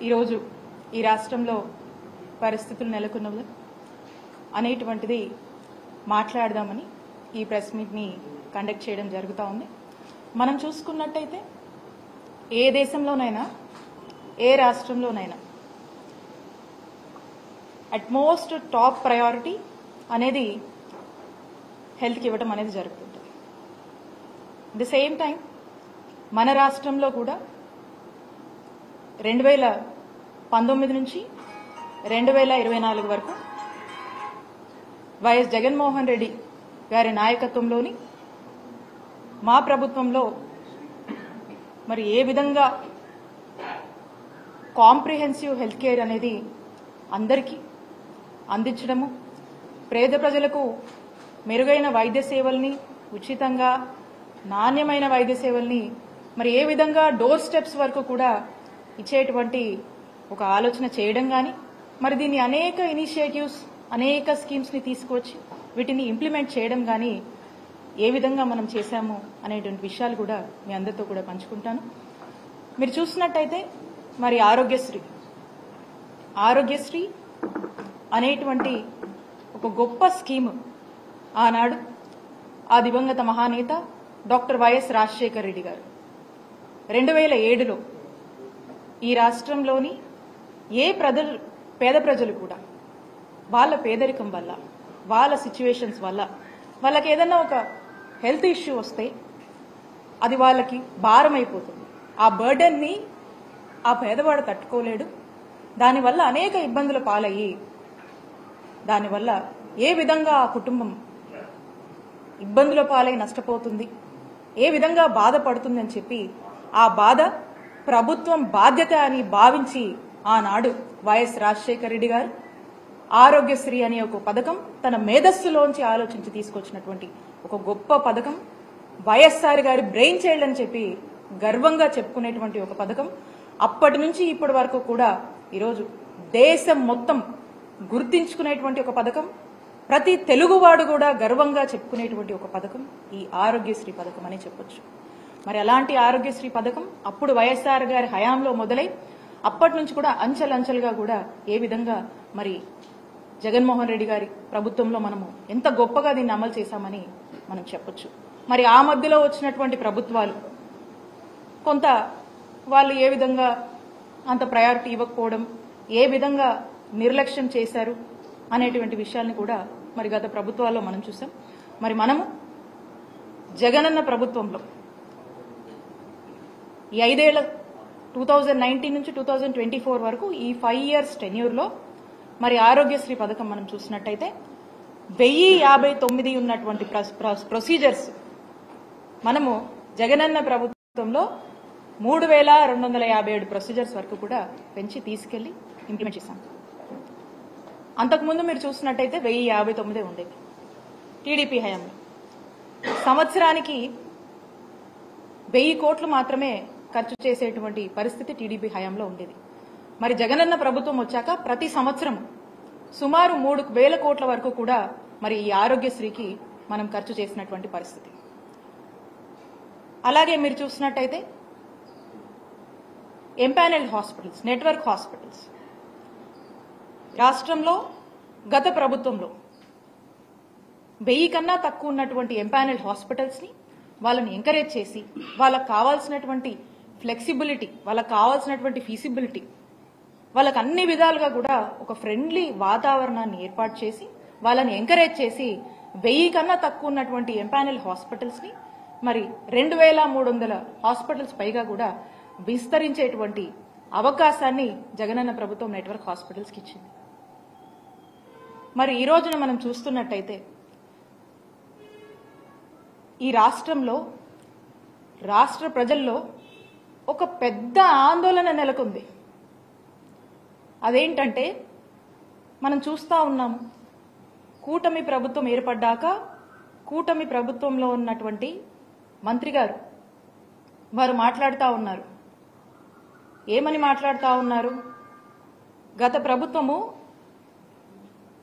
ఈరోజు ఈ రాష్ట్రంలో పరిస్థితులు నెలకొన్నవి అనేటువంటిది మాట్లాడదామని ఈ ప్రెస్ మీట్ని కండక్ట్ చేయడం జరుగుతూ ఉంది. మనం చూసుకున్నట్టయితే ఏ దేశంలోనైనా ఏ రాష్ట్రంలోనైనా అట్మోస్ట్ టాప్ ప్రయారిటీ అనేది హెల్త్కి ఇవ్వడం అనేది జరుగుతుంటుంది. అట్ ది సేమ్ టైం మన రాష్ట్రంలో కూడా 2019 నుంచి 2024 వరకు వైఎస్ జగన్మోహన్ రెడ్డి గారి నాయకత్వంలోని మా ప్రభుత్వంలో మరి ఏ విధంగా కాంప్రిహెన్సివ్ హెల్త్ కేర్ అనేది అందరికీ అందించడము, పేద ప్రజలకు మెరుగైన వైద్య సేవల్ని ఉచితంగా నాణ్యమైన వైద్య సేవల్ని మరి ఏ విధంగా డోర్ స్టెప్స్ వరకు కూడా ఇచ్చేటువంటి ఒక ఆలోచన చేయడం కానీ, మరి దీన్ని అనేక ఇనిషియేటివ్స్ అనేక స్కీమ్స్ని తీసుకొచ్చి వీటిని ఇంప్లిమెంట్ చేయడం కానీ ఏ విధంగా మనం చేశాము అనేటువంటి విషయాలు కూడా మీ అందరితో కూడా పంచుకుంటాను. మీరు చూసినట్టయితే మరి ఆరోగ్యశ్రీ అనేటువంటి ఒక గొప్ప స్కీమ్ ఆనాడు ఆ దివంగత మహానేత డాక్టర్ వైఎస్ రాజశేఖర రెడ్డి గారు 2007లో ఈ రాష్ట్రంలోని పేద ప్రజలు కూడా వాళ్ళ పేదరికం వల్ల, వాళ్ళ సిచ్యువేషన్స్ వల్ల, వాళ్ళకి ఏదన్నా ఒక హెల్త్ ఇష్యూ వస్తే అది వాళ్ళకి భారం అయిపోతుంది. ఆ బర్డన్ని ఆ పేదవాడు తట్టుకోలేడు. దానివల్ల అనేక ఇబ్బందుల పాలయ్యి దానివల్ల ఏ విధంగా ఆ కుటుంబం ఇబ్బందుల పాలై నష్టపోతుంది, ఏ విధంగా బాధపడుతుంది అని చెప్పి ఆ బాధ ప్రభుత్వం బాధ్యత అని భావించి ఆనాడు వైఎస్ రాజశేఖర రెడ్డి గారు ఆరోగ్యశ్రీ అనే ఒక పథకం తన మేధస్సులోంచి ఆలోచించి తీసుకొచ్చినటువంటి ఒక గొప్ప పథకం, వైఎస్ఆర్ గారి బ్రెయిన్ చైల్డ్ అని చెప్పి గర్వంగా చెప్పుకునేటువంటి ఒక పథకం. అప్పటి నుంచి ఇప్పటి వరకు కూడా ఈరోజు దేశం మొత్తం గుర్తించుకునేటువంటి ఒక పథకం, ప్రతి తెలుగువాడు కూడా గర్వంగా చెప్పుకునేటువంటి ఒక పథకం ఈ ఆరోగ్యశ్రీ పథకం అని చెప్పొచ్చు. మరి అలాంటి ఆరోగ్యశ్రీ పథకం అప్పుడు వైఎస్ఆర్ గారి హయాంలో మొదలై అప్పటి నుంచి కూడా అంచెలంచెలుగా కూడా ఏ విధంగా మరి జగన్మోహన్ రెడ్డి గారి ప్రభుత్వంలో మనము ఎంత గొప్పగా దీన్ని అమలు చేశామని మనం చెప్పొచ్చు. మరి ఆ మధ్యలో వచ్చినటువంటి ప్రభుత్వాలు కొంత వాళ్ళు ఏ విధంగా అంత ప్రయారిటీ ఇవ్వకపోవడం, ఏ విధంగా నిర్లక్ష్యం చేశారు అనేటువంటి విషయాల్ని కూడా మరి గత ప్రభుత్వాల్లో మనం చూసాం. మరి మనము జగనన్న ప్రభుత్వంలో ఈ 5 ఏళ్ల 2019 నుంచి 2024 వరకు ఈ 5 years టెన్యూర్లో మరి ఆరోగ్యశ్రీ పథకం మనం చూసినట్టయితే 1059 ఉన్నటువంటి ప్రొసీజర్స్ మనము జగనన్న ప్రభుత్వంలో 3257 ప్రొసీజర్స్ వరకు కూడా పెంచి తీసుకెళ్లి ఇంప్లిమెంట్ చేశాం. అంతకుముందు మీరు చూసినట్టయితే 1059 ఉండేది టీడీపీ హయాంలో. సంవత్సరానికి 1000 కోట్లు మాత్రమే ఖర్చు చేసేటువంటి పరిస్థితి టీడీపీ హయాంలో ఉండేది. మరి జగనన్న ప్రభుత్వం వచ్చాక ప్రతి సంవత్సరం సుమారు 3000 కోట్ల వరకు కూడా మరి ఈ ఆరోగ్యశ్రీకి మనం ఖర్చు చేసినటువంటి పరిస్థితి. అలాగే మీరు చూసినట్టయితే ఎంపానెల్డ్ హాస్పిటల్స్, నెట్వర్క్ హాస్పిటల్స్ రాష్ట్రంలో గత ప్రభుత్వంలో 1000 కన్నా తక్కువ ఉన్నటువంటి ఎంపానెల్డ్ హాస్పిటల్స్ ని వాళ్ళని ఎంకరేజ్ చేసి వాళ్ళకు కావాల్సినటువంటి ఫ్లెక్సిబిలిటీ, వాళ్ళకు కావాల్సినటువంటి ఫీజిబిలిటీ, వాళ్ళకు అన్ని విధాలుగా కూడా ఒక ఫ్రెండ్లీ వాతావరణాన్ని ఏర్పాటు చేసి వాళ్ళని ఎంకరేజ్ చేసి 1000 కన్నా తక్కువ ఉన్నటువంటి ఎంపానెల్ హాస్పిటల్స్ ని మరి 2300 హాస్పిటల్స్ పైగా కూడా విస్తరించేటువంటి అవకాశాన్ని జగనన్న ప్రభుత్వం నెట్వర్క్ హాస్పిటల్స్ కి ఇచ్చింది. మరి ఈ రోజున మనం చూస్తున్నట్టయితే ఈ రాష్ట్రంలో రాష్ట్ర ప్రజల్లో ఒక పెద్ద ఆందోళన నెలకొంది. అదేంటంటే మనం చూస్తా ఉన్నాము, కూటమి ప్రభుత్వం ఏర్పడ్డాక కూటమి ప్రభుత్వంలో ఉన్నటువంటి మంత్రి గారు వారు మాట్లాడుతూ ఉన్నారు. ఏమని మాట్లాడుతూ ఉన్నారు? గత ప్రభుత్వము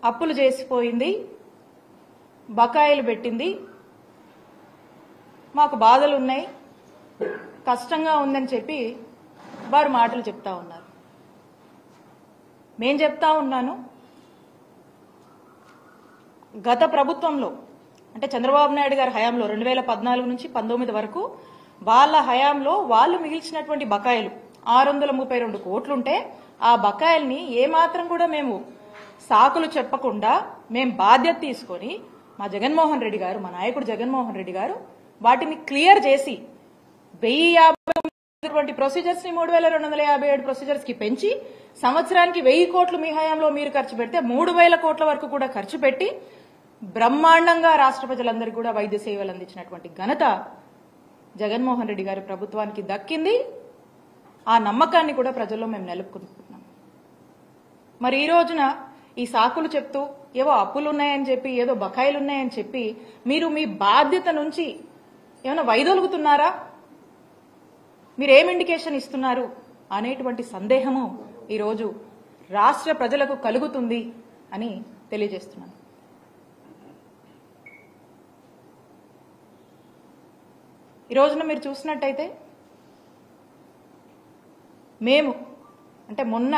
అప్పులు చేసిపోయింది, బకాయిలు పెట్టింది, మాకు బాధలు ఉన్నాయి, కష్టంగా ఉందని చెప్పి వారు మాటలు చెప్తా ఉన్నారు. నేను చెప్తా ఉన్నాను, గత ప్రభుత్వంలో అంటే చంద్రబాబు నాయుడు గారి హయాంలో 2014 నుంచి 19 వరకు వాళ్ళ హయాంలో వాళ్ళు మిగిల్చినటువంటి బకాయిలు 632 కోట్లుంటే ఆ బకాయిల్ని ఏమాత్రం కూడా మేము సాకులు చెప్పకుండా మేము బాధ్యత తీసుకొని మా జగన్మోహన్ రెడ్డి గారు, మా నాయకుడు జగన్మోహన్ రెడ్డి గారు వాటిని క్లియర్ చేసి 1050 ప్రొసీజర్స్ ని 3257 ప్రొసీజర్స్ కి పెంచి సంవత్సరానికి 1000 కోట్లు మీ హయాంలో మీరు ఖర్చు పెడితే 3000 కోట్ల వరకు కూడా ఖర్చు పెట్టి బ్రహ్మాండంగా రాష్ట్ర ప్రజలందరికీ కూడా వైద్య సేవలు అందించినటువంటి ఘనత జగన్మోహన్ రెడ్డి గారి ప్రభుత్వానికి దక్కింది. ఆ నమ్మకాన్ని కూడా ప్రజల్లో మేము నిలుపుకుంటున్నాం. మరి ఈ రోజున ఈ సాకులు చెప్తూ ఏవో అప్పులున్నాయని చెప్పి ఏదో బకాయిలున్నాయని చెప్పి మీరు మీ బాధ్యత నుంచి ఏమైనా వైదొలుగుతున్నారా, మీరేం ఇండికేషన్ ఇస్తున్నారు అనేటువంటి సందేహము ఈరోజు రాష్ట్ర ప్రజలకు కలుగుతుంది అని తెలియజేస్తున్నాను. ఈ రోజున మీరు చూసినట్టయితే మేము అంటే మొన్న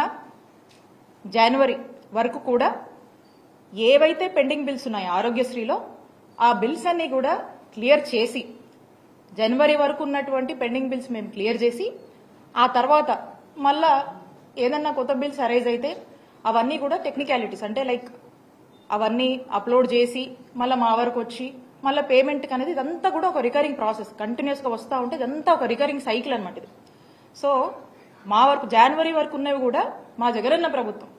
జనవరి వరకు కూడా ఏవైతే పెండింగ్ బిల్స్ ఉన్నాయో ఆరోగ్యశ్రీలో ఆ బిల్స్ అన్ని కూడా క్లియర్ చేసి జనవరి వరకు ఉన్నటువంటి పెండింగ్ బిల్స్ మేము క్లియర్ చేసి ఆ తర్వాత మళ్ళా ఏదన్నా కొత్త బిల్స్ అరైజ్ అయితే అవన్నీ కూడా టెక్నికాలిటీస్ అంటే లైక్ అవన్నీ అప్లోడ్ చేసి మళ్ళీ మా వరకు వచ్చి మళ్ళీ పేమెంట్ అనేది ఇదంతా కూడా ఒక రికరింగ్ ప్రాసెస్ కంటిన్యూస్ గా వస్తూ ఉంటే ఇదంతా ఒక రికరింగ్ సైకిల్ అనమాట ఇది. సో మా వరకు జనవరి వరకు ఉన్నవి కూడా మా జగనన్న ప్రభుత్వం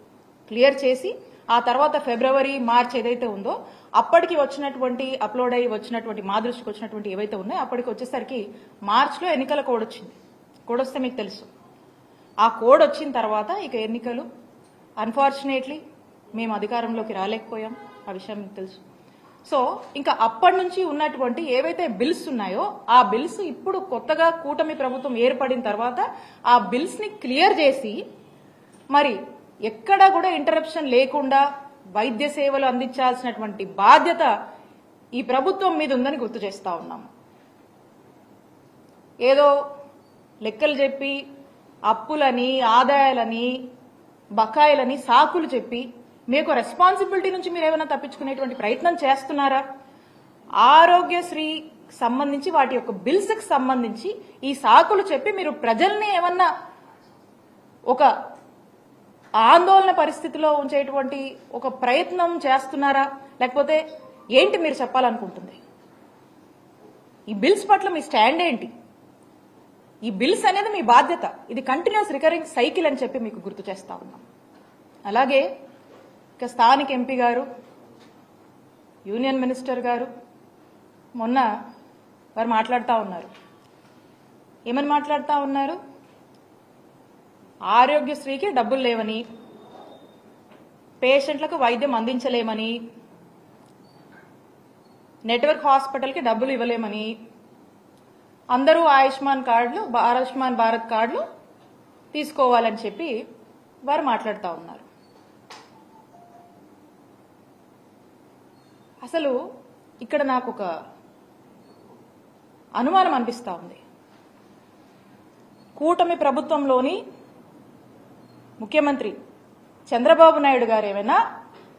క్లియర్ చేసి ఆ తర్వాత ఫిబ్రవరి మార్చ్ ఏదైతే ఉందో అప్పటికి వచ్చినటువంటి అప్లోడ్ అయ్యి వచ్చినటువంటి మా దృష్టికి వచ్చినటువంటి ఏవైతే ఉన్నాయో అప్పటికి వచ్చేసరికి మార్చ్లో ఎన్నికల కోడ్ వచ్చింది. కోడ్ వస్తే మీకు తెలుసు. ఆ కోడ్ వచ్చిన తర్వాత ఇక ఎన్నికలు అన్ఫార్చునేట్లీ మేము అధికారంలోకి రాలేకపోయాం. ఆ విషయం మీకు తెలుసు. సో ఇంకా అప్పటి నుంచి ఉన్నటువంటి ఏవైతే బిల్స్ ఉన్నాయో ఆ బిల్స్ ఇప్పుడు కొత్తగా కూటమి ప్రభుత్వం ఏర్పడిన తర్వాత ఆ బిల్స్ ని క్లియర్ చేసి మరి ఎక్కడా కూడా ఇంటరప్షన్ లేకుండా వైద్య సేవలు అందించాల్సినటువంటి బాధ్యత ఈ ప్రభుత్వం మీద ఉందని గుర్తు చేస్తా ఉన్నాము. ఏదో లెక్కలు చెప్పి అప్పులని ఆదాయాలని బకాయిలని సాకులు చెప్పి మీకు రెస్పాన్సిబిలిటీ నుంచి మీరు ఏమైనా తప్పించుకునేటువంటి ప్రయత్నం చేస్తున్నారా? ఆరోగ్యశ్రీ సంబంధించి వాటి యొక్క బిల్స్ కి సంబంధించి ఈ సాకులు చెప్పి మీరు ప్రజల్ని ఏమన్నా ఒక ఆందోళన పరిస్థితిలో ఉంచేటువంటి ఒక ప్రయత్నం చేస్తున్నారా, లేకపోతే ఏంటి మీరు చెప్పాలనుకుంటుంది? ఈ బిల్స్ పట్ల మీ స్టాండ్ ఏంటి? ఈ బిల్స్ అనేది మీ బాధ్యత. ఇది కంటిన్యూస్ రికరింగ్ సైకిల్ అని చెప్పి మీకు గుర్తు చేస్తా ఉన్నాం. అలాగే ఇక స్థానిక ఎంపీ గారు, యూనియన్ మినిస్టర్ గారు మొన్న వారు మాట్లాడుతూ ఉన్నారు. ఏమని మాట్లాడుతూ ఉన్నారు? ఆరోగ్యశ్రీకి డబ్బులు లేవని, పేషెంట్లకు వైద్యం అందించలేమని, నెట్వర్క్ హాస్పిటల్కి డబ్బులు ఇవ్వలేమని, అందరూ ఆయుష్మాన్ భారత్ కార్డులు తీసుకోవాలని చెప్పి వారు మాట్లాడుతూ ఉన్నారు. అసలు ఇక్కడ నాకు ఒక అనుమానం అనిపిస్తా ఉంది. కూటమి ప్రభుత్వంలోని ముఖ్యమంత్రి చంద్రబాబు నాయుడు గారు ఏమైనా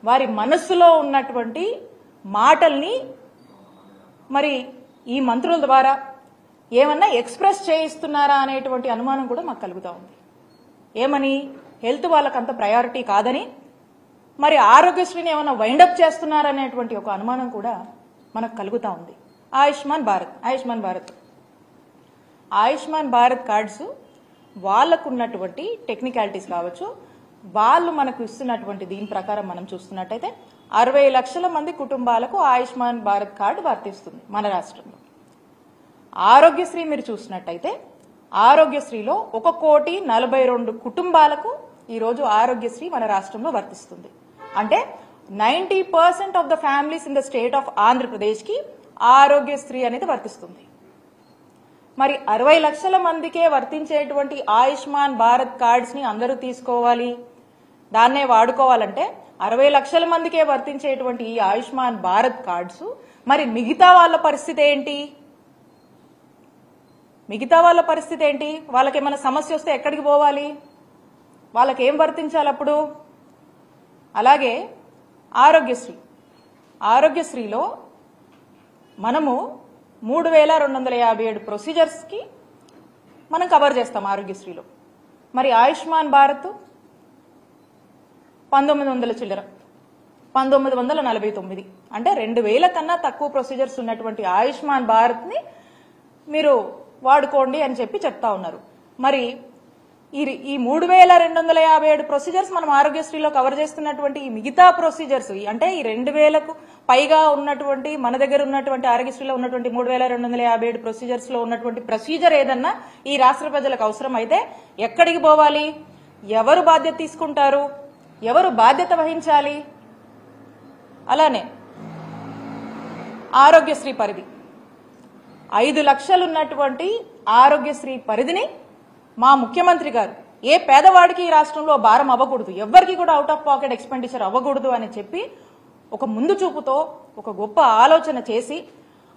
వారి మనస్సులో ఉన్నటువంటి మాటల్ని మరి ఈ మంత్రుల ద్వారా ఏమన్నా ఎక్స్ప్రెస్ చేయిస్తున్నారా అనేటువంటి అనుమానం కూడా మాకు కలుగుతా ఉంది. ఏమని? హెల్త్ వాళ్ళకంత ప్రయారిటీ కాదని, మరి ఆరోగ్యశ్రీని ఏమైనా వైండప్ చేస్తున్నారనేటువంటి ఒక అనుమానం కూడా మనకు కలుగుతా ఉంది. ఆయుష్మాన్ భారత్ కార్డ్స్ వాళ్ళకున్నటువంటి టెక్నికాలిటీస్ కావచ్చు, వాళ్ళు మనకు ఇస్తున్నటువంటి దీని ప్రకారం మనం చూస్తున్నట్టయితే 60 లక్షల మంది కుటుంబాలకు ఆయుష్మాన్ భారత్ కార్డు వర్తిస్తుంది మన రాష్ట్రంలో. ఆరోగ్యశ్రీ మీరు చూసినట్టయితే ఆరోగ్యశ్రీలో 1,42,00,000 కుటుంబాలకు ఈరోజు ఆరోగ్యశ్రీ మన రాష్ట్రంలో వర్తిస్తుంది. అంటే 90% of the families in the state of Andhra Pradesh కి ఆరోగ్యశ్రీ అనేది వర్తిస్తుంది. మరి 60 లక్షల మందికే వర్తించేటువంటి ఆయుష్మాన్ భారత్ కార్డ్స్ ని అందరూ తీసుకోవాలి, దాన్నే వాడుకోవాలంటే 60 లక్షల మందికే వర్తించేటువంటి ఈ ఆయుష్మాన్ భారత్ కార్డ్స్ మరి మిగతా వాళ్ళ పరిస్థితి ఏంటి? వాళ్ళకేమైనా సమస్య వస్తే ఎక్కడికి పోవాలి? వాళ్ళకేం వర్తించాలి? అప్పుడు అలాగే ఆరోగ్యశ్రీలో మనము 3257 ప్రొసీజర్స్కి మనం కవర్ చేస్తాం ఆరోగ్యశ్రీలో. మరి ఆయుష్మాన్ భారత్ 1900 చిల్లర, 1949, అంటే 2000 కన్నా తక్కువ ప్రొసీజర్స్ ఉన్నటువంటి ఆయుష్మాన్ భారత్ని మీరు వాడుకోండి అని చెప్పి చెప్తా ఉన్నారు. మరి ఈ 3257 ప్రొసీజర్స్ మనం ఆరోగ్యశ్రీలో కవర్ చేస్తున్నటువంటి ఈ మిగతా ప్రొసీజర్స్, అంటే ఈ 2000కు పైగా ఉన్నటువంటి మన దగ్గర ఉన్నటువంటి ఆరోగ్యశ్రీలో ఉన్నటువంటి 3257 ప్రొసీజర్స్ లో ఉన్నటువంటి ప్రొసీజర్ ఏదన్నా ఈ రాష్ట్ర ప్రజలకు అవసరం అయితే ఎక్కడికి పోవాలి, ఎవరు బాధ్యత తీసుకుంటారు, ఎవరు బాధ్యత వహించాలి? అలానే ఆరోగ్యశ్రీ పరిధి 5 లక్షలు ఉన్నటువంటి ఆరోగ్యశ్రీ పరిధిని మా ముఖ్యమంత్రి గారు ఏ పేదవాడికి ఈ రాష్ట్రంలో భారం అవ్వకూడదు, ఎవ్వరికి కూడా అవుట్ ఆఫ్ పాకెట్ ఎక్స్పెండిచర్ అవ్వకూడదు అని చెప్పి ఒక ముందు చూపుతో ఒక గొప్ప ఆలోచన చేసి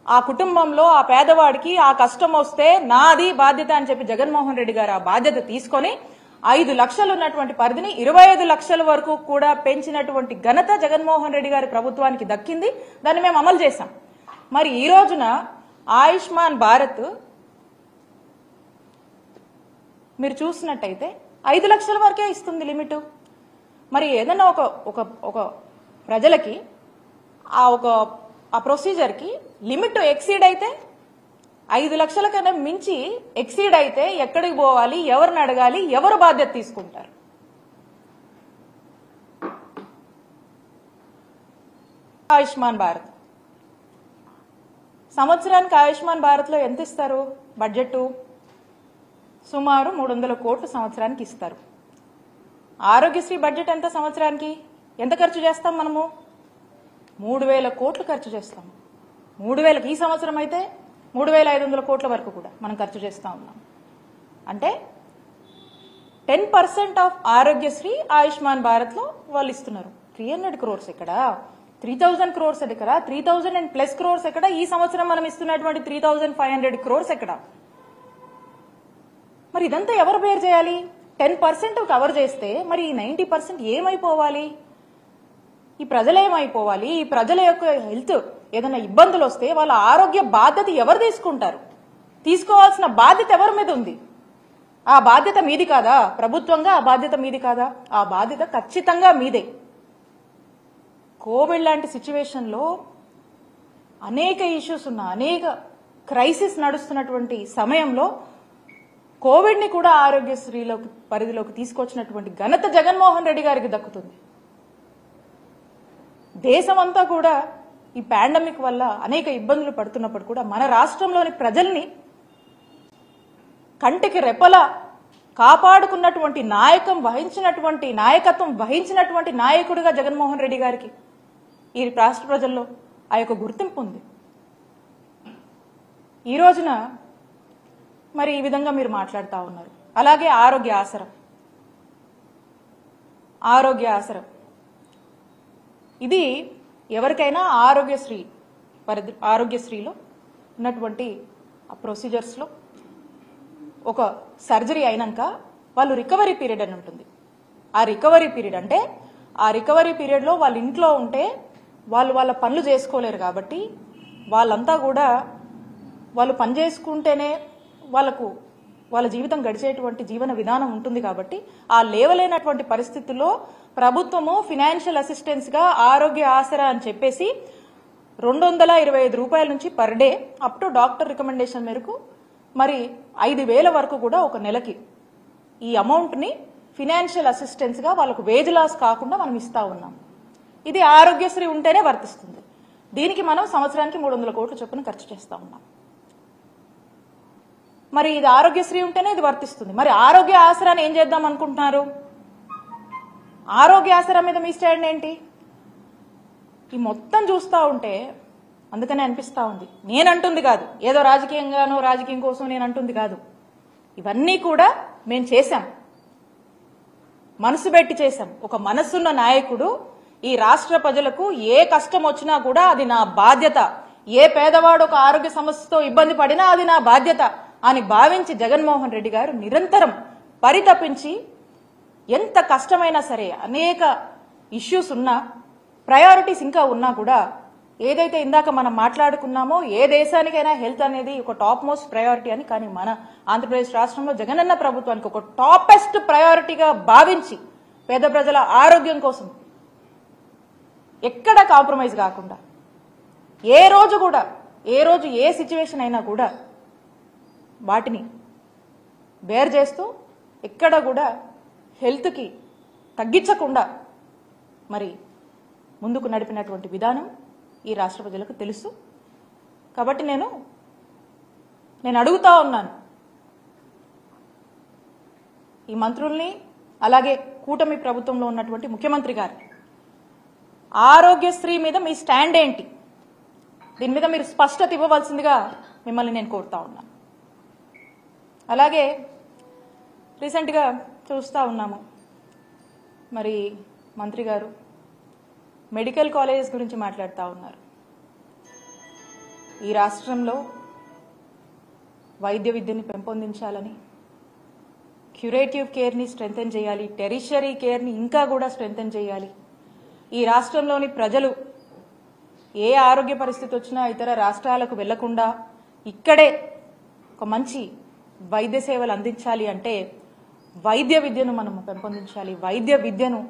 ఆ కుటుంబంలో ఆ పేదవాడికి ఆ కష్టం వస్తే నాది బాధ్యత అని చెప్పి జగన్మోహన్ రెడ్డి గారు ఆ బాధ్యత తీసుకొని 5 లక్షలు ఉన్నటువంటి పరిధిని 25 లక్షల వరకు కూడా పెంచినటువంటి ఘనత జగన్మోహన్ రెడ్డి గారి ప్రభుత్వానికి దక్కింది. దాన్ని మేము అమలు చేశాం. మరి ఈ రోజున ఆయుష్మాన్ భారత్ మీరు చూసినట్టయితే 5 లక్షల వరకే ఇస్తుంది లిమిట్. మరి ఏదైనా ఒక ప్రజలకి ఆ ప్రొసీజర్కి లిమిట్ ఎక్సీడ్ అయితే 5 లక్షల కన్నా మించి ఎక్సీడ్ అయితే ఎక్కడికి పోవాలి, ఎవరిని అడగాలి, ఎవరు బాధ్యత తీసుకుంటారు? ఆయుష్మాన్ భారత్ సంవత్సరానికి ఆయుష్మాన్ భారత్ లో ఎంత ఇస్తారు? బడ్జెట్ సుమారు 300 కోట్లు సంవత్సరానికి ఇస్తారు. ఆరోగ్యశ్రీ బడ్జెట్ ఎంత సంవత్సరానికి? ఎంత ఖర్చు చేస్తాం మనము? 3000 కోట్లు ఖర్చు చేస్తాం. 3000 ఈ సంవత్సరం అయితే 3500 కోట్ల వరకు కూడా మనం ఖర్చు చేస్తా ఉన్నాం. అంటే 10% ఆఫ్ ఆరోగ్యశ్రీ ఆయుష్మాన్ భారత్ లో వాళ్ళు ఇస్తున్నారు. 300 crores ఎక్కడ, 3000 crores ఎక్కడ, 3000+ crores ఎక్కడ, ఈ సంవత్సరం మనం ఇస్తున్నటువంటి 3500 crores ఎక్కడ? మరి ఇదంతా ఎవరు బేర్ చేయాలి? 10% కవర్ చేస్తే మరి ఈ 90% ఏమైపోవాలి? ఈ ప్రజలేమైపోవాలి? ఈ ప్రజల యొక్క హెల్త్ ఏదైనా ఇబ్బందులు వస్తే వాళ్ళ ఆరోగ్య బాధ్యత ఎవరు తీసుకుంటారు? తీసుకోవాల్సిన బాధ్యత ఎవరి మీద ఉంది? ఆ బాధ్యత మీది కాదా? ప్రభుత్వంగా ఆ బాధ్యత మీది కాదా? ఆ బాధ్యత ఖచ్చితంగా మీదే. కోవిడ్ లాంటి సిచ్యువేషన్లో అనేక ఇష్యూస్ ఉన్న, అనేక క్రైసిస్ నడుస్తున్నటువంటి సమయంలో కోవిడ్ ని కూడా ఆరోగ్యశ్రీలో పరిధిలోకి తీసుకొచ్చినటువంటి ఘనత జగన్మోహన్ రెడ్డి గారికి దక్కుతుంది. దేశమంతా కూడా ఈ పాండమిక్ వల్ల అనేక ఇబ్బందులు పడుతున్నప్పుడు కూడా మన రాష్ట్రంలోని ప్రజల్ని కంటికి రెప్పలా కాపాడుకున్నటువంటి నాయకత్వం వహించినటువంటి నాయకుడిగా జగన్మోహన్ రెడ్డి గారికి ఈ రాష్ట్ర ప్రజల్లో ఆ యొక్క గుర్తింపు ఉంది. ఈ రోజున మరి ఈ విధంగా మీరు మాట్లాడుతూ ఉన్నారు. అలాగే ఆరోగ్య ఆసరం ఇది ఎవరికైనా ఆరోగ్యశ్రీలో ఉన్నటువంటి ఆ ప్రొసీజర్స్లో ఒక సర్జరీ అయినాక వాళ్ళు రికవరీ పీరియడ్ అని ఉంటుంది. ఆ రికవరీ పీరియడ్ అంటే ఆ రికవరీ పీరియడ్లో వాళ్ళ ఇంట్లో ఉంటే వాళ్ళు వాళ్ళ పనులు చేసుకోలేరు కాబట్టి వాళ్ళంతా కూడా వాళ్ళు పని చేసుకుంటేనే వాళ్ళ జీవితం గడిచేటువంటి జీవన విధానం ఉంటుంది. కాబట్టి ఆ లేవలేనటువంటి పరిస్థితుల్లో ప్రభుత్వము ఫైనాన్షియల్ అసిస్టెన్స్ గా ఆరోగ్య ఆసరా అని చెప్పేసి 225 రూపాయల నుంచి per day up to doctor recommendation మేరకు మరి 5000 వరకు కూడా ఒక నెలకి ఈ అమౌంట్ ని ఫైనాన్షియల్ అసిస్టెన్స్ గా వాళ్ళకు వేజ్ లాస్ కాకుండా మనం ఇస్తా ఉన్నాం. ఇది ఆరోగ్యశ్రీ ఉంటేనే వర్తిస్తుంది. దీనికి మనం సంవత్సరానికి 300 కోట్ల చొప్పున ఖర్చు చేస్తా ఉన్నాం. మరి ఇది ఆరోగ్యశ్రీ ఉంటేనే ఇది వర్తిస్తుంది. మరి ఆరోగ్య ఆసరాన్ని ఏం చేద్దాం అనుకుంటున్నారు? ఆరోగ్య ఆసరా మీద మీ స్టాండ్ ఏంటి? ఈ మొత్తం చూస్తూ ఉంటే అందుకనే అనిపిస్తా ఉంది. నేనంటుంది కాదు, ఏదో రాజకీయం కోసం నేను అంటుంది కాదు. ఇవన్నీ కూడా మేము చేశాం, మనసు పెట్టి చేశాం. ఒక మనసున్న నాయకుడు ఈ రాష్ట్ర ప్రజలకు ఏ కష్టం వచ్చినా కూడా అది నా బాధ్యత, ఏ పేదవాడు ఒక ఆరోగ్య సమస్యతో ఇబ్బంది పడినా అది నా బాధ్యత అని భావించి జగన్మోహన్ రెడ్డి గారు నిరంతరం పరితపించి ఎంత కష్టమైనా సరే అనేక ఇష్యూస్ ఉన్నా, ప్రయారిటీస్ ఇంకా ఉన్నా కూడా ఏదైతే ఇందాక మనం మాట్లాడుకున్నామో ఏ దేశానికైనా హెల్త్ అనేది ఒక టాప్ మోస్ట్ ప్రయారిటీ అని, కానీ మన ఆంధ్రప్రదేశ్ రాష్ట్రంలో జగనన్న ప్రభుత్వానికి ఒక టాపెస్ట్ ప్రయారిటీగా భావించి పేద ప్రజల ఆరోగ్యం కోసం ఎక్కడ కాంప్రమైజ్ కాకుండా ఏ రోజు ఏ సిచ్యువేషన్ అయినా కూడా వాటిని బేర్ చేస్తూ ఎక్కడ కూడా హెల్త్కి తగ్గించకుండా మరి ముందుకు నడిపినటువంటి విధానం ఈ రాష్ట్ర ప్రజలకు తెలుసు. కాబట్టి నేను అడుగుతా ఉన్నాను ఈ మంత్రుల్ని, అలాగే కూటమి ప్రభుత్వంలో ఉన్నటువంటి ముఖ్యమంత్రి గారు, ఆరోగ్యశ్రీ మీద మీ స్టాండ్ ఏంటి? దీని మీద మీరు స్పష్టత ఇవ్వవలసిందిగా మిమ్మల్ని నేను కోరుతా ఉన్నాను. అలాగే రీసెంట్గా చూస్తూ ఉన్నాము, మరి మంత్రి గారు మెడికల్ కాలేజెస్ గురించి మాట్లాడుతూ ఉన్నారు. ఈ రాష్ట్రంలో వైద్య విద్యని పెంపొందించాలని, క్యూరేటివ్ కేర్ని స్ట్రెంథెన్ చేయాలి, టెరిషరీ కేర్ని ఇంకా కూడా స్ట్రెంథెన్ చేయాలి. ఈ రాష్ట్రంలోని ప్రజలు ఏ ఆరోగ్య పరిస్థితి వచ్చినా ఇతర రాష్ట్రాలకు వెళ్లకుండా ఇక్కడే ఒక మంచి వైద్య సేవలు అందించాలి అంటే వైద్య విద్యను మనము పెంపొందించాలి, వైద్య విద్యను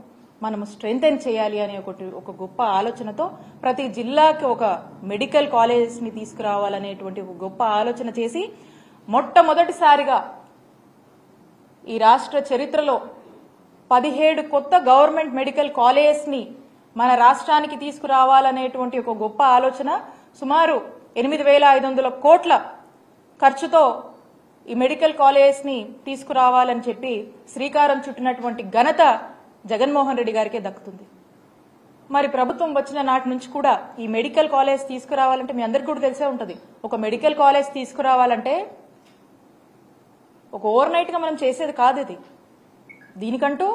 మనము స్ట్రెంథెన్ చేయాలి అనే ఒక గొప్ప ఆలోచనతో ప్రతి జిల్లాకి ఒక మెడికల్ కాలేజెస్ని తీసుకురావాలనేటువంటి ఒక గొప్ప ఆలోచన చేసి మొట్టమొదటిసారిగా ఈ రాష్ట్ర చరిత్రలో 17 కొత్త గవర్నమెంట్ మెడికల్ కాలేజెస్ని మన రాష్ట్రానికి తీసుకురావాలనేటువంటి ఒక గొప్ప ఆలోచన, సుమారు 8,500 కోట్ల ఖర్చుతో ఈ మెడికల్ కాలేజెస్ని తీసుకురావాలని చెప్పి శ్రీకారం చుట్టినటువంటి ఘనత జగన్మోహన్ రెడ్డి గారికే దక్కుతుంది. మరి ప్రభుత్వం వచ్చిన నాటి నుంచి కూడా ఈ మెడికల్ కాలేజ్ తీసుకురావాలంటే మీ అందరికీ కూడా తెలిసే ఉంటుంది. ఒక మెడికల్ కాలేజ్ తీసుకురావాలంటే ఒక ఓవర్ నైట్గా మనం చేసేది కాదు. ఇది దీనికంటూ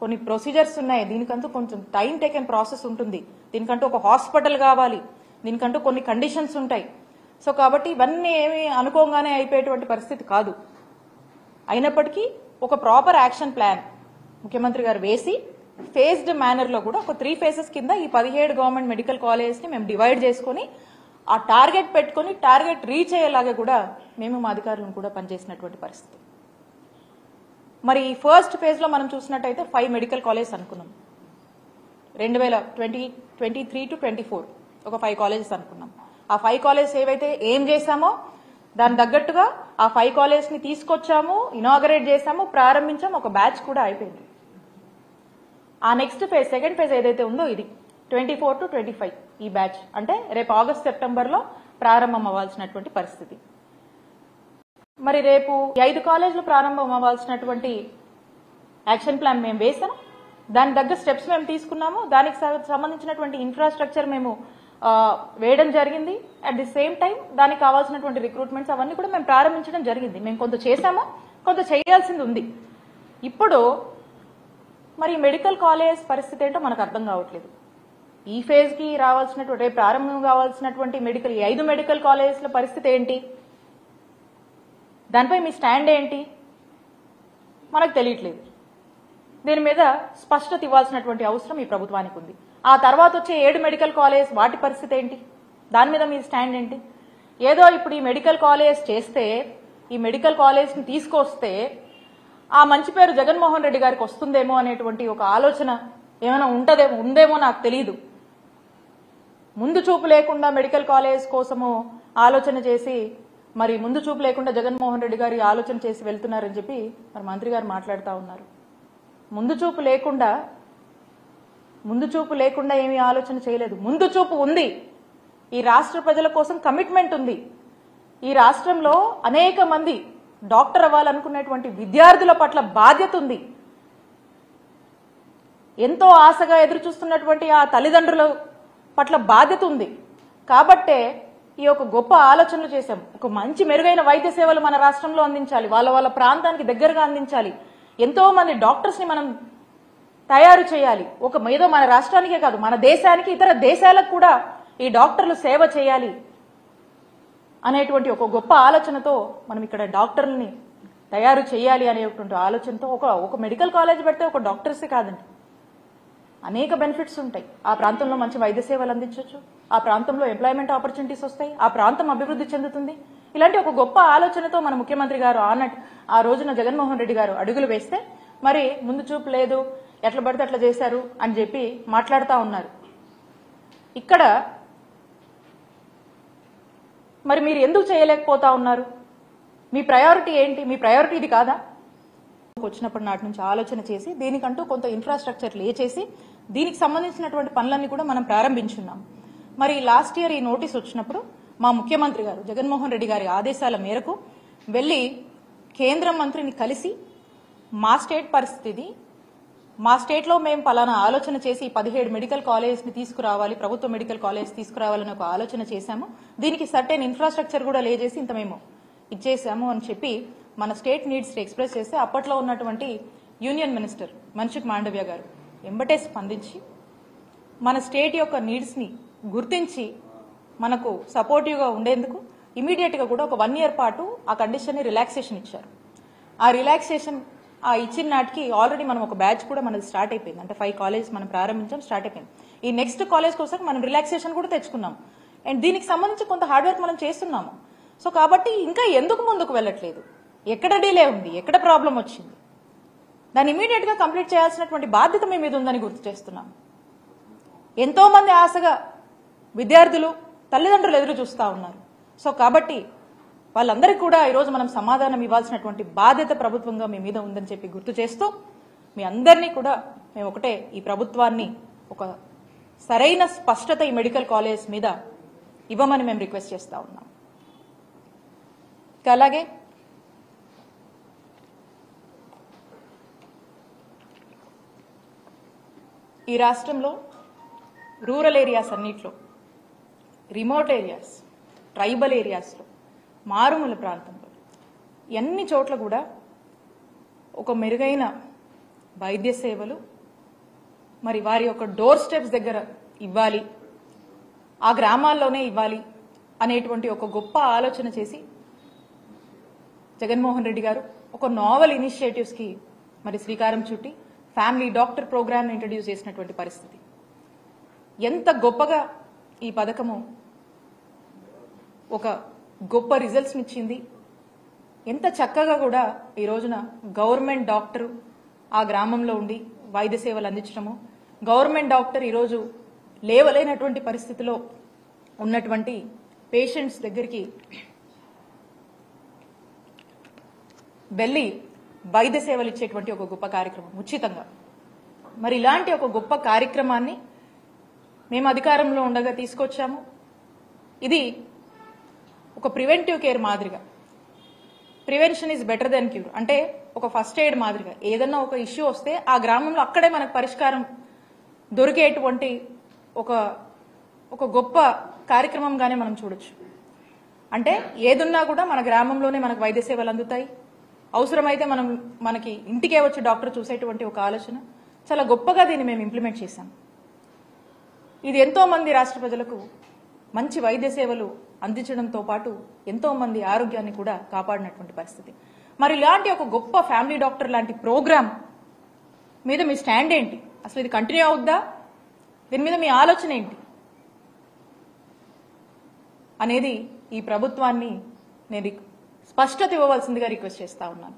కొన్ని ప్రొసీజర్స్ ఉన్నాయి, దీనికంటూ కొంచెం టైం టేకెన్ ప్రాసెస్ ఉంటుంది, దీనికంటూ ఒక హాస్పిటల్ కావాలి, దీనికంటూ కొన్ని కండిషన్స్ ఉంటాయి. సో కాబట్టి ఇవన్నీ ఏమి అనుకోగానే అయిపోయేటువంటి పరిస్థితి కాదు. అయినప్పటికీ ఒక ప్రాపర్ యాక్షన్ ప్లాన్ ముఖ్యమంత్రి గారు వేసి ఫేజ్డ్ మేనర్లో కూడా ఒక 3 phases కింద ఈ 17 గవర్నమెంట్ మెడికల్ కాలేజెస్ని మేము డివైడ్ చేసుకుని ఆ టార్గెట్ పెట్టుకుని టార్గెట్ రీచ్ అయ్యేలాగా కూడా మేము మా అధికారులను కూడా పనిచేసినటువంటి పరిస్థితి. మరి ఈ ఫస్ట్ ఫేజ్లో మనం చూసినట్టయితే 5 మెడికల్ కాలేజెస్ అనుకున్నాం. 2023 to 24 ఒక 5 కాలేజెస్ అనుకున్నాం. ఆ 5 కాలేజెస్ ఏవైతే ఏం చేశామో దాని తగ్గట్టుగా ఆ 5 కాలేజెస్ని తీసుకొచ్చాము, ఇనాగరేట్ చేశాము, ప్రారంభించాము, ఒక బ్యాచ్ కూడా అయిపోయింది. ఆ నెక్స్ట్ ఫేజ్, సెకండ్ ఫేజ్ ఏదైతే ఉందో ఇది 24 to 25 ఈ బ్యాచ్ అంటే రేపు ఆగస్ట్ సెప్టెంబర్లో ప్రారంభం అవ్వాల్సినటువంటి పరిస్థితి. మరి రేపు 5 కాలేజీలు ప్రారంభం అవ్వాల్సినటువంటి యాక్షన్ ప్లాన్ మేము వేసాం, దాని తగ్గ స్టెప్స్ మేము తీసుకున్నాము, దానికి సంబంధించినటువంటి ఇన్ఫ్రాస్ట్రక్చర్ మేము వేయడం జరిగింది. అట్ ది సేమ్ టైం దానికి కావాల్సినటువంటి రిక్రూట్మెంట్స్ అవన్నీ కూడా మేము ప్రారంభించడం జరిగింది. మేము కొంత చేశాము, కొంత చేయాల్సింది ఉంది. ఇప్పుడు మరి మెడికల్ కాలేజ్ పరిస్థితి ఏంటో మనకు అర్థం కావట్లేదు. ఈ ఫేజ్కి రావాల్సినటువంటి రేపు ప్రారంభం కావాల్సినటువంటి ఈ 5 మెడికల్ కాలేజెస్ల పరిస్థితి ఏంటి, దానిపై మీ స్టాండ్ ఏంటి మనకు తెలియట్లేదు. దీని మీద స్పష్టత ఇవ్వాల్సినటువంటి అవసరం ఈ ప్రభుత్వానికి ఉంది. ఆ తర్వాత వచ్చే 7 మెడికల్ కాలేజ్ వాటి పరిస్థితి ఏంటి, దాని మీద మీ స్టాండ్ ఏంటి? ఏదో ఇప్పుడు ఈ మెడికల్ కాలేజ్ చేస్తే, ఈ మెడికల్ కాలేజ్ని తీసుకొస్తే ఆ మంచి పేరు జగన్మోహన్ రెడ్డి గారికి వస్తుందేమో అనేటువంటి ఒక ఆలోచన ఏమైనా ఉందేమో నాకు తెలియదు. ముందు చూపు లేకుండా మెడికల్ కాలేజ్ కోసము ఆలోచన చేసి మరి ముందు చూపు లేకుండా జగన్మోహన్ రెడ్డి గారి ఆలోచన చేసి వెళ్తున్నారని చెప్పి మరి మంత్రి గారు మాట్లాడుతూ ఉన్నారు. ముందు చూపు లేకుండా ఏమీ ఆలోచన చేయలేదు. ముందు చూపు ఉంది. ఈ రాష్ట్ర ప్రజల కోసం కమిట్మెంట్ ఉంది. ఈ రాష్ట్రంలో అనేక మంది డాక్టర్ అవ్వాలనుకునేటువంటి విద్యార్థుల పట్ల బాధ్యత ఉంది. ఎంతో ఆశగా ఎదురు చూస్తున్నటువంటి ఆ తల్లిదండ్రుల పట్ల బాధ్యత ఉంది. కాబట్టే ఈ ఒక గొప్ప ఆలోచనలు చేశాం. ఒక మంచి మెరుగైన వైద్య సేవలు మన రాష్ట్రంలో అందించాలి, వాళ్ళ ప్రాంతానికి దగ్గరగా అందించాలి. ఎంతో మంది డాక్టర్స్ ని మనం తయారు చేయాలి. ఏదో మన రాష్ట్రానికే కాదు, మన దేశానికి, ఇతర దేశాలకు కూడా ఈ డాక్టర్లు సేవ చేయాలి అనేటువంటి ఒక గొప్ప ఆలోచనతో మనం ఇక్కడ డాక్టర్లని తయారు చేయాలి అనేటువంటి ఆలోచనతో ఒక మెడికల్ కాలేజ్ పెడితే ఒక డాక్టర్సే కాదండి, అనేక బెనిఫిట్స్ ఉంటాయి. ఆ ప్రాంతంలో మంచి వైద్య సేవలు అందించవచ్చు, ఆ ప్రాంతంలో ఎంప్లాయ్మెంట్ ఆపర్చునిటీస్ వస్తాయి, ఆ ప్రాంతం అభివృద్ధి చెందుతుంది. ఇలాంటి ఒక గొప్ప ఆలోచనతో మన ముఖ్యమంత్రి గారు ఆ రోజున జగన్మోహన్ రెడ్డి గారు అడుగులు వేస్తే మరి ముందు చూపు లేదు, ఎట్లా పడితే అట్లా చేశారు అని చెప్పి మాట్లాడుతూ ఉన్నారు. ఇక్కడ మరి మీరు ఎందుకు చేయలేకపోతా ఉన్నారు? మీ ప్రయారిటీ ఏంటి? మీ ప్రయారిటీ ఇది కాదా? వచ్చినప్పటి నాటి నుంచి ఆలోచన చేసి దీనికంటూ కొంత ఇన్ఫ్రాస్ట్రక్చర్ లే చేసి దీనికి సంబంధించినటువంటి పనులన్నీ కూడా మనం ప్రారంభించున్నాం. మరి లాస్ట్ ఇయర్ ఈ నోటీస్ వచ్చినప్పుడు మా ముఖ్యమంత్రి గారు జగన్మోహన్ రెడ్డి గారి ఆదేశాల మేరకు వెళ్లి కేంద్ర మంత్రిని కలిసి మా స్టేట్ పరిస్థితి, మా స్టేట్లో మేము పలానా ఆలోచన చేసి 17 మెడికల్ కాలేజెస్ని తీసుకురావాలి, ప్రభుత్వ మెడికల్ కాలేజ్ తీసుకురావాలని ఒక ఆలోచన చేశాము. దీనికి సర్టెన్ ఇన్ఫ్రాస్ట్రక్చర్ కూడా లే చేసి ఇంత మేము ఇచ్చేసాము అని చెప్పి మన స్టేట్ నీడ్స్ ఎక్స్ప్రెస్ చేస్తే అప్పట్లో ఉన్నటువంటి యూనియన్ మినిస్టర్ మన్సుఖ్ మాండవ్య గారు ఎంబటే స్పందించి మన స్టేట్ యొక్క నీడ్స్ని గుర్తించి మనకు సపోర్టివ్గా ఉండేందుకు ఇమీడియట్గా కూడా ఒక 1 year పాటు ఆ కండిషన్ని రిలాక్సేషన్ ఇచ్చారు. ఆ రిలాక్సేషన్ ఇచ్చిన నాటికి ఆల్రెడీ మనం ఒక బ్యాచ్ కూడా మనది స్టార్ట్ అయిపోయింది. అంటే 5 కాలేజెస్ మనం ప్రారంభించాం, స్టార్ట్ అయిపోయింది. ఈ నెక్స్ట్ కాలేజ్ కోసం మనం రిలాక్సేషన్ కూడా తెచ్చుకున్నాం. అండ్ దీనికి సంబంధించి కొంత హార్డ్ వర్క్ మనం చేస్తున్నాము. సో కాబట్టి ఇంకా ఎందుకు ముందుకు వెళ్ళట్లేదు? ఎక్కడ డిలే ఉంది? ఎక్కడ ప్రాబ్లం వచ్చింది? దాన్ని ఇమీడియట్ గా కంప్లీట్ చేయాల్సినటువంటి బాధ్యత మీ మీద ఉందని గుర్తు చేస్తున్నాం. ఎంతో మంది ఆశగా విద్యార్థులు, తల్లిదండ్రులు ఎదురు చూస్తా ఉన్నారు. సో కాబట్టి వాళ్ళందరికీ కూడా ఈరోజు మనం సమాధానం ఇవ్వాల్సినటువంటి బాధ్యత ప్రభుత్వంగా మీ మీద ఉందని చెప్పి గుర్తు చేస్తూ మీ అందరినీ కూడా మేము ఒకటే, ఈ ప్రభుత్వాన్ని ఒక సరైన స్పష్టత ఈ మెడికల్ కాలేజ్ మీద ఇవ్వమని మేము రిక్వెస్ట్ చేస్తా ఉన్నాం. అలాగే ఈ రాష్ట్రంలో రూరల్ ఏరియాస్ అన్నిట్లో, రిమోట్ ఏరియాస్, ట్రైబల్ ఏరియాస్లో, మారుమూల ప్రాంతంలో అన్ని చోట్ల కూడా ఒక మెరుగైన వైద్య సేవలు మరి వారి యొక్క డోర్ స్టెప్స్ దగ్గర ఇవ్వాలి, ఆ గ్రామాల్లోనే ఇవ్వాలి అనేటువంటి ఒక గొప్ప ఆలోచన చేసి జగన్మోహన్ రెడ్డి గారు ఒక నావెల్ ఇనిషియేటివ్స్కి మరి శ్రీకారం చుట్టి ఫ్యామిలీ డాక్టర్ ప్రోగ్రామ్ని ఇంట్రడ్యూస్ చేసినటువంటి పరిస్థితి. ఎంత గొప్పగా ఈ పథకము ఒక గొప్ప రిజల్ట్స్ని ఇచ్చింది, ఎంత చక్కగా కూడా ఈ రోజున గవర్నమెంట్ డాక్టరు ఆ గ్రామంలో ఉండి వైద్య సేవలు అందించడము, గవర్నమెంట్ డాక్టర్ ఈరోజు లేవలేనటువంటి పరిస్థితిలో ఉన్నటువంటి పేషెంట్స్ దగ్గరికి వెళ్ళి వైద్య సేవలు ఇచ్చేటువంటి ఒక గొప్ప కార్యక్రమం ఉచితంగా. మరి ఇలాంటి ఒక గొప్ప కార్యక్రమాన్ని మేము అధికారంలో ఉండగా తీసుకొచ్చాము. ఇది ఒక ప్రివెంటివ్ కేర్ మాదిరిగా, prevention is better than cure, అంటే ఒక ఫస్ట్ ఎయిడ్ మాదిరిగా ఏదన్నా ఒక ఇష్యూ వస్తే ఆ గ్రామంలో అక్కడే మనకు పరిష్కారం దొరికేటువంటి ఒక గొప్ప కార్యక్రమంగానే మనం చూడొచ్చు. అంటే ఏదున్నా కూడా మన గ్రామంలోనే మనకు వైద్య సేవలు అందుతాయి, అవసరమైతే మనకి ఇంటికే వచ్చి డాక్టర్ చూసేటువంటి ఒక ఆలోచన చాలా గొప్పగా దీన్ని మేము ఇంప్లిమెంట్ చేశాం. ఇది ఎంతో మంది రాష్ట్ర ప్రజలకు మంచి వైద్య సేవలు అందించడంతో పాటు ఎంతో మంది ఆరోగ్యాన్ని కూడా కాపాడినటువంటి పరిస్థితి. మరి ఇలాంటి ఒక గొప్ప ఫ్యామిలీ డాక్టర్ లాంటి ప్రోగ్రామ్ మీద మీ స్టాండ్ ఏంటి? అసలు ఇది కంటిన్యూ అవుద్దా? దీని మీద మీ ఆలోచన ఏంటి అనేది ఈ ప్రభుత్వాన్ని నేను స్పష్టత ఇవ్వవలసిందిగా రిక్వెస్ట్ చేస్తా ఉన్నాను.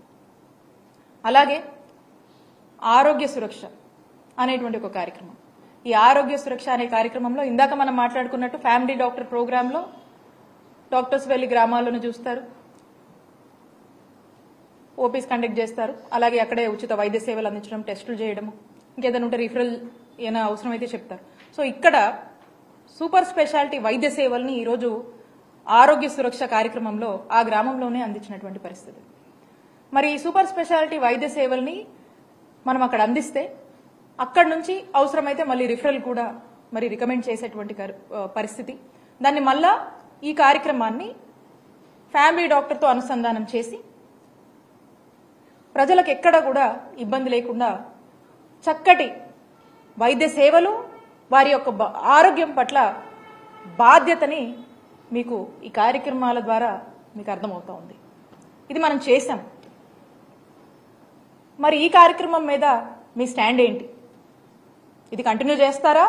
అలాగే ఆరోగ్య సురక్ష అనేటువంటి ఒక కార్యక్రమం, ఈ ఆరోగ్య సురక్ష అనే కార్యక్రమంలో ఇందాక మనం మాట్లాడుకున్నట్టు ఫ్యామిలీ డాక్టర్ ప్రోగ్రాంలో డాక్టర్స్ వెళ్లి గ్రామాల్లోనే చూస్తారు, ఓపీస్ కండక్ట్ చేస్తారు, అలాగే అక్కడే ఉచిత వైద్య సేవలు అందించడం, టెస్టులు చేయడము, ఇంకేదైనా ఉంటే రిఫరల్ ఏమైనా అవసరమైతే చెప్తారు. సో ఇక్కడ సూపర్ స్పెషాలిటీ వైద్య సేవల్ని ఈరోజు ఆరోగ్య సురక్ష కార్యక్రమంలో ఆ గ్రామంలోనే అందించినటువంటి పరిస్థితి. మరి ఈ సూపర్ స్పెషాలిటీ వైద్య సేవల్ని మనం అక్కడ అందిస్తే అక్కడి నుంచి అవసరమైతే మళ్ళీ రిఫరల్ కూడా మరి రికమెండ్ చేసేటువంటి పరిస్థితి. దాన్ని మళ్ళా ఈ కార్యక్రమాన్ని ఫ్యామిలీ డాక్టర్తో అనుసంధానం చేసి ప్రజలకు ఎక్కడ కూడా ఇబ్బంది లేకుండా చక్కటి వైద్య సేవలు, వారి యొక్క ఆరోగ్యం పట్ల బాధ్యతని మీకు ఈ కార్యక్రమాల ద్వారా మీకు అర్థమవుతా ఉంది. ఇది మనం చేశాం. మరి ఈ కార్యక్రమం మీద మీ స్టాండ్ ఏంటి? ఇది కంటిన్యూ చేస్తారా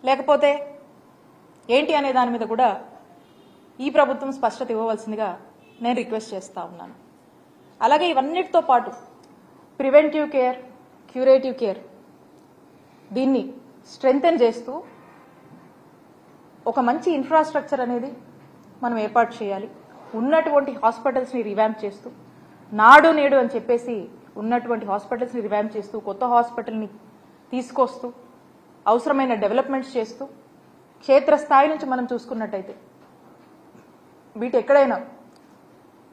లేకపోతే ఏంటి అనే దాని మీద కూడా ఈ ప్రభుత్వం స్పష్టత ఇవ్వవలసిందిగా నేను రిక్వెస్ట్ చేస్తా ఉన్నాను. అలాగే ఇవన్నిటితో పాటు ప్రివెంటివ్ కేర్, క్యూరేటివ్ కేర్ దీన్ని స్ట్రెంథెన్ చేస్తూ ఒక మంచి ఇన్ఫ్రాస్ట్రక్చర్ అనేది మనం ఏర్పాటు చేయాలి. ఉన్నటువంటి హాస్పిటల్స్ని రివ్యాంప్ చేస్తూ, నాడు నేడు అని చెప్పేసి ఉన్నటువంటి హాస్పిటల్స్ని రివ్యాంప్ చేస్తూ, కొత్త హాస్పిటల్ని తీసుకొస్తూ, అవసరమైన డెవలప్మెంట్స్ చేస్తూ, క్షేత్రస్థాయి నుంచి మనం చూసుకున్నట్టయితే వీటి ఎక్కడైనా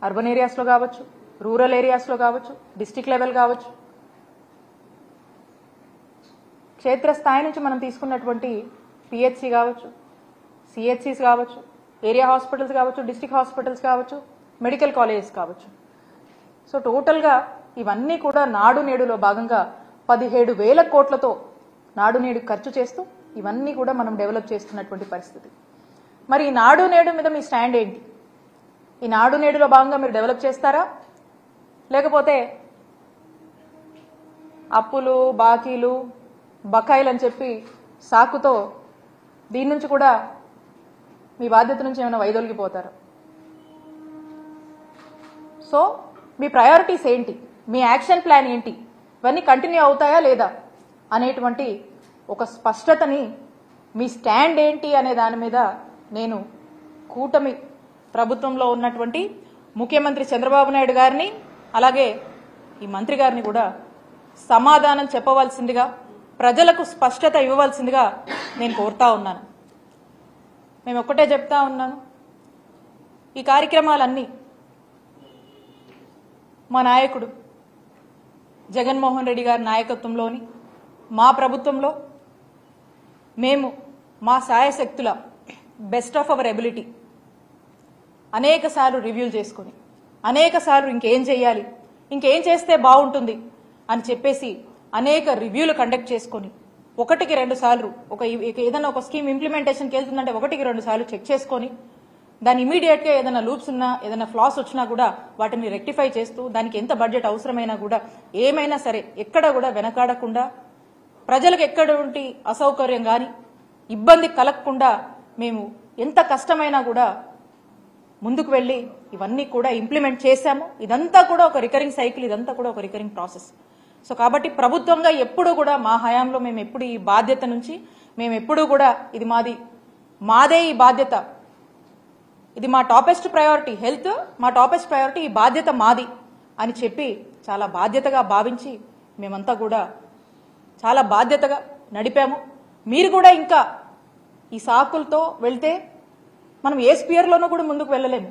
అర్బన్ ఏరియాస్లో కావచ్చు, రూరల్ ఏరియాస్లో కావచ్చు, డిస్టిక్ లెవెల్ కావచ్చు, క్షేత్రస్థాయి నుంచి మనం తీసుకున్నటువంటి పిహెచ్సి కావచ్చు, సిహెచ్సిస్ కావచ్చు, ఏరియా హాస్పిటల్స్ కావచ్చు, డిస్టిక్ హాస్పిటల్స్ కావచ్చు, మెడికల్ కాలేజెస్ కావచ్చు. సో టోటల్గా ఇవన్నీ కూడా నాడు నేడులో భాగంగా 17,000 కోట్లతో నాడు నేడు ఖర్చు చేస్తూ ఇవన్నీ కూడా మనం డెవలప్ చేస్తున్నటువంటి పరిస్థితి. మరి ఈ నాడు నేడు మీద మీ స్టాండ్ ఏంటి? ఈ నాడు నేడులో భాగంగా మీరు డెవలప్ చేస్తారా లేకపోతే అప్పులు, బాకీలు, బకాయిలు అని చెప్పి సాకుతో దీని నుంచి కూడా మీ బాధ్యత నుంచి ఏమైనా వైదొలిగిపోతారు? సో మీ ప్రయారిటీస్ ఏంటి, మీ యాక్షన్ ప్లాన్ ఏంటి, ఇవన్నీ కంటిన్యూ అవుతాయా లేదా అనేటువంటి ఒక స్పష్టతని, మీ స్టాండ్ ఏంటి అనే దాని మీద నేను కూటమి ప్రభుత్వంలో ఉన్నటువంటి ముఖ్యమంత్రి చంద్రబాబు నాయుడు గారిని అలాగే ఈ మంత్రి గారిని కూడా సమాధానం చెప్పవలసిందిగా, ప్రజలకు స్పష్టత ఇవ్వవలసిందిగా నేను కోరుతా ఉన్నాను. మేము ఒక్కటే చెప్తా ఉన్నాను, ఈ కార్యక్రమాలన్నీ మా నాయకుడు జగన్మోహన్ రెడ్డి గారి నాయకత్వంలోని మా ప్రభుత్వంలో మేము మా సాయశక్తుల బెస్ట్ ఆఫ్ అవర్ ఎబిలిటీ అనేక సార్లు రివ్యూలు చేసుకొని, అనేక సార్లు ఇంకేం చేయాలి, ఇంకేం చేస్తే బాగుంటుంది అని చెప్పేసి అనేక రివ్యూలు కండక్ట్ చేసుకొని 1కి 2 సార్లు ఏదైనా ఒక స్కీమ్ ఇంప్లిమెంటేషన్కి వెళ్తుందంటే 1కి 2 సార్లు చెక్ చేసుకొని దాని ఇమీడియట్గా ఏదైనా లూప్స్ ఉన్నా, ఏదైనా ఫ్లాస్ వచ్చినా కూడా వాటిని రెక్టిఫై చేస్తూ, దానికి ఎంత బడ్జెట్ అవసరమైనా కూడా ఏమైనా సరే ఎక్కడ కూడా వెనకాడకుండా, ప్రజలకు ఎక్కడంటి అసౌకర్యం కానీ ఇబ్బంది కలగకుండా మేము ఎంత కష్టమైనా కూడా ముందుకు వెళ్ళి ఇవన్నీ కూడా ఇంప్లిమెంట్ చేశాము. ఇదంతా కూడా ఒక రికరింగ్ సైకిల్, ఇదంతా కూడా ఒక రికరింగ్ ప్రాసెస్. సో కాబట్టి ప్రభుత్వంగా ఎప్పుడూ కూడా మా హయాంలో మేము ఎప్పుడు ఈ బాధ్యత నుంచి మేము ఎప్పుడూ కూడా ఇది మాదే ఈ బాధ్యత, ఇది మా టాపెస్ట్ ప్రయారిటీ, హెల్త్ మా టాపెస్ట్ ప్రయారిటీ, ఈ బాధ్యత మాది అని చెప్పి చాలా బాధ్యతగా భావించి మేమంతా కూడా చాలా బాధ్యతగా నడిపాము. మీరు కూడా ఇంకా ఈ సాకులతో వెళ్తే మనం ఏ స్పియర్లోనూ కూడా ముందుకు వెళ్ళలేము.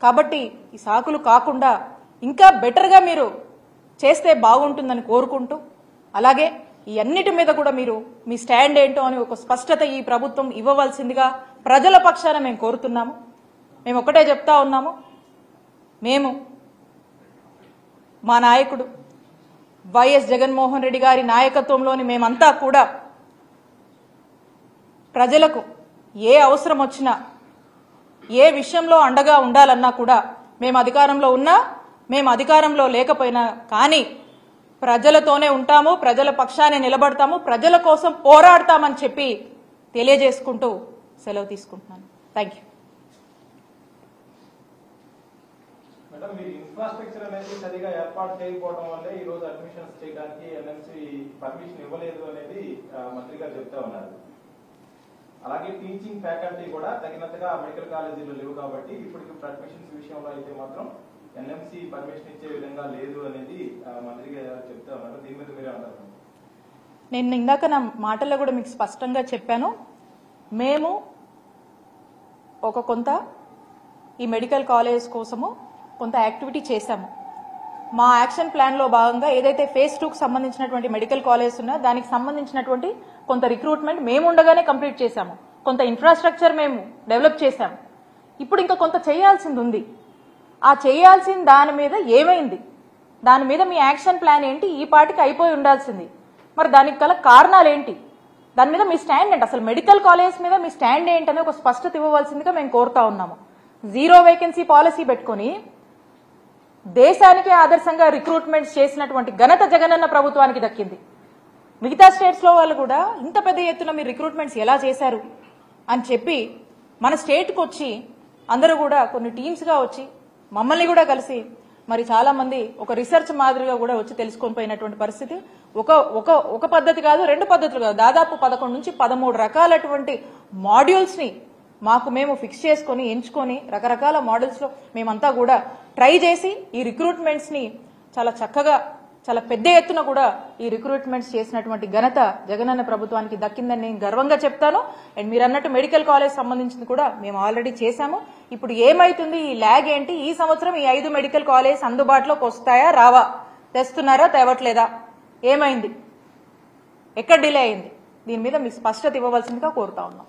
కాబట్టి ఈ సాకులు కాకుండా ఇంకా బెటర్గా మీరు చేస్తే బాగుంటుందని కోరుకుంటూ, అలాగే ఈ అన్నిటి మీద కూడా మీరు మీ స్టాండ్ ఏంటో అని ఒక స్పష్టత ఈ ప్రభుత్వం ఇవ్వవలసిందిగా ప్రజల పక్షాన మేము కోరుతున్నాము. మేము ఒకటే చెప్తా ఉన్నాము, మేము మా నాయకుడు వైఎస్ జగన్మోహన్ రెడ్డి గారి నాయకత్వంలోని మేమంతా కూడా ప్రజలకు ఏ అవసరం వచ్చినా, ఏ విషయంలో అండగా ఉండాలన్నా కూడా మేము అధికారంలో ఉన్నా, మేము అధికారంలో లేకపోయినా కానీ ప్రజలతోనే ఉంటాము, ప్రజల పక్షానే నిలబడతాము, ప్రజల కోసం పోరాడతామని చెప్పి తెలియజేసుకుంటూ సెలవు తీసుకుంటున్నాను. Thank you. మేడం, మీరు ఇన్ఫ్రాస్ట్రక్చర్ అనేది సరిగా ఏర్పాటు చేయకపోవడం వల్లే ఈ రోజు అడ్మిషన్స్ చేయడానికి ఎన్ఎంసీ పర్మిషన్ ఇవ్వలేదు అనేది మంత్రి గారు చెప్తా ఉన్నారు. అలాగే టీచింగ్ ఫ్యాకల్టీ కూడా తగినంతగా మెడికల్ కాలేజీలో లేవు కాబట్టి ఇప్పటికి అడ్మిషన్స్ విషయంలో అయితే మాత్రం ఎన్ఎంసీ పర్మిషన్ ఇచ్చే విధంగా లేదు అనేది మంత్రి గారు చెప్తా ఉన్నారు. దీని మీద మీరే అంటారు? నేను ఇందాక నా మాటల్లో కూడా మీకు స్పష్టంగా చెప్పాను, మేము కొంత ఈ మెడికల్ కాలేజ్ కోసము కొంత యాక్టివిటీ చేశాము. మా యాక్షన్ ప్లాన్లో భాగంగా ఏదైతే ఫేజ్ 2కు సంబంధించినటువంటి మెడికల్ కాలేజ్ ఉన్నా దానికి సంబంధించినటువంటి కొంత రిక్రూట్మెంట్ మేము ఉండగానే కంప్లీట్ చేశాము, కొంత ఇన్ఫ్రాస్ట్రక్చర్ మేము డెవలప్ చేశాము. ఇప్పుడు ఇంకా కొంత చేయాల్సింది ఉంది. ఆ చేయాల్సిన దాని మీద ఏమైంది, దాని మీద మీ యాక్షన్ ప్లాన్ ఏంటి? ఈ పాటికి అయిపోయి ఉండాల్సింది. మరి దానికి గల కారణాలు ఏంటి, దాని మీద మీ స్టాండ్ ఏంటి, అసలు మెడికల్ కాలేజ్ మీద మీ స్టాండ్ ఏంటనే ఒక స్పష్టత ఇవ్వవలసిందిగా మేము కోరుతా ఉన్నాము. 0 వేకెన్సీ పాలసీ పెట్టుకుని దేశానికే ఆదర్శంగా రిక్రూట్మెంట్స్ చేసినటువంటి ఘనత జగనన్న ప్రభుత్వానికి దక్కింది. మిగతా స్టేట్స్లో వాళ్ళు కూడా ఇంత పెద్ద ఎత్తున మీరు రిక్రూట్మెంట్స్ ఎలా చేశారు అని చెప్పి మన స్టేట్కి వచ్చి అందరూ కూడా కొన్ని టీమ్స్గా వచ్చి మమ్మల్ని కూడా కలిసి మరి చాలా మంది ఒక రీసెర్చ్ మాదిరిగా కూడా వచ్చి తెలుసుకొని పోయినటువంటి పరిస్థితి. ఒక పద్ధతి కాదు, 2 పద్ధతులు కాదు, దాదాపు 11 నుంచి 13 రకాలటువంటి మాడ్యూల్స్ని మేము ఫిక్స్ చేసుకొని ఎంచుకొని రకరకాల మోడల్స్లో మేమంతా కూడా ట్రై చేసి ఈ రిక్రూట్మెంట్స్ని చాలా చక్కగా చాలా పెద్ద ఎత్తున కూడా ఈ రిక్రూట్మెంట్స్ చేసినటువంటి ఘనత జగనన్న ప్రభుత్వానికి దక్కిందని నేను గర్వంగా చెప్తాను. అండ్ మీరు అన్నట్టు మెడికల్ కాలేజ్ సంబంధించింది కూడా మేము ఆల్రెడీ చేశాము. ఇప్పుడు ఏమైతుంది, ఈ ల్యాగ్ ఏంటి, ఈ సంవత్సరం ఈ 5 మెడికల్ కాలేజ్ అందుబాటులోకి వస్తాయా రావా, తెస్తున్నారా తేవట్లేదా, ఏమైంది, ఎక్కడ డిలే అయింది, దీని మీద మీకు స్పష్టత ఇవ్వవలసిందిగా కోరుతా ఉన్నాం.